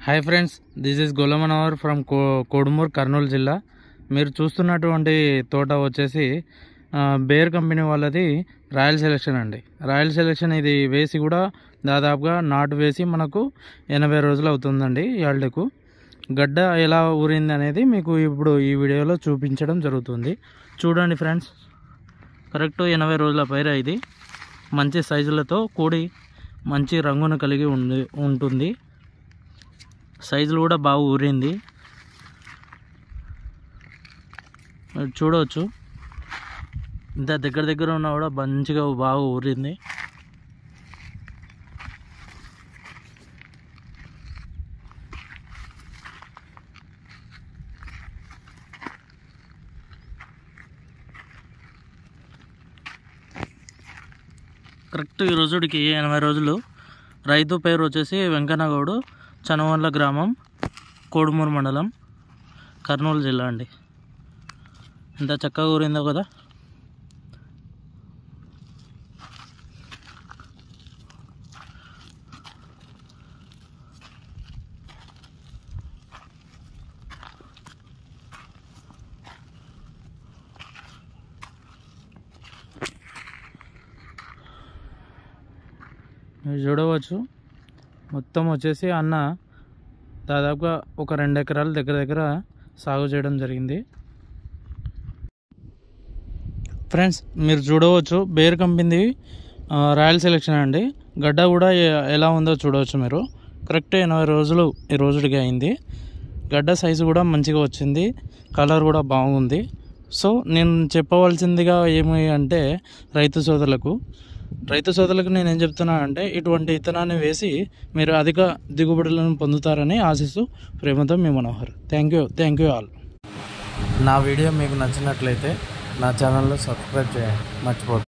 Hi friends, this is Gollamanavar from Kodumur, Kurnool జిల్లా. మీరు చూస్తున్నటువంటి తోట వచ్చేసి బేర్ కంపెనీ వాళ్ళది రాయల్ సెలెక్షన్ అండి. రాయల్ సెలెక్షన్ ఇది వేసి కూడా దాదాపుగా నాటు వేసి మనకు 80 రోజులు అవుతుందండి. యాల్డకు గడ్డ ఎలా ఊరింది అనేది మీకు ఇప్పుడు ఈ వీడియోలో చూపించడం జరుగుతుంది. చూడండి ఫ్రెండ్స్, కరెక్ట్ 80 రోజుల పైర ఇది మంచి సైజులతో కూడి మంచి రంగును కలిగి ఉంటుంది. సైజులు కూడా బాగా ఊరింది, చూడవచ్చు. ఇంత దగ్గర ఉన్నా కూడా మంచిగా బాగా ఊరింది. కరెక్ట్ ఈ రోజుడికి 80 రోజులు. రైతు పేరు వచ్చేసి వెంకన్నగౌడు, చనవన్ల గ్రామం, కోడుమూరు మండలం, కర్నూలు జిల్లా అండి. ఎంత చక్కగా ఊరిందో కదా. మీరు చూడవచ్చు, మొత్తం వచ్చేసి అన్న దాదాపుగా ఒక 2 ఎకరాలు దగ్గర సాగు చేయడం జరిగింది. ఫ్రెండ్స్, మీరు చూడవచ్చు బేర్ కంపెనీ రాయల్ సెలెక్షన్ అండి. గడ్డ కూడా ఎలా ఉందో చూడవచ్చు మీరు. కరెక్ట్ 80 రోజులు ఈ రోజుడికి అయింది. గడ్డ సైజు కూడా మంచిగా వచ్చింది, కలర్ కూడా బాగుంది. సో నేను చెప్పవలసిందిగా ఏమి అంటే రైతు సోదరులకు నేనేం చెప్తున్నా అంటే, ఇటువంటి విత్తనాన్ని వేసి మీరు అధిక దిగుబడులను పొందుతారని ఆశిస్తూ ప్రేమతో మీ మనోహర్. Thank you all. నా వీడియో మీకు నచ్చినట్లయితే నా ఛానల్లో సబ్స్క్రైబ్ చేయండి, మర్చిపోద్దు.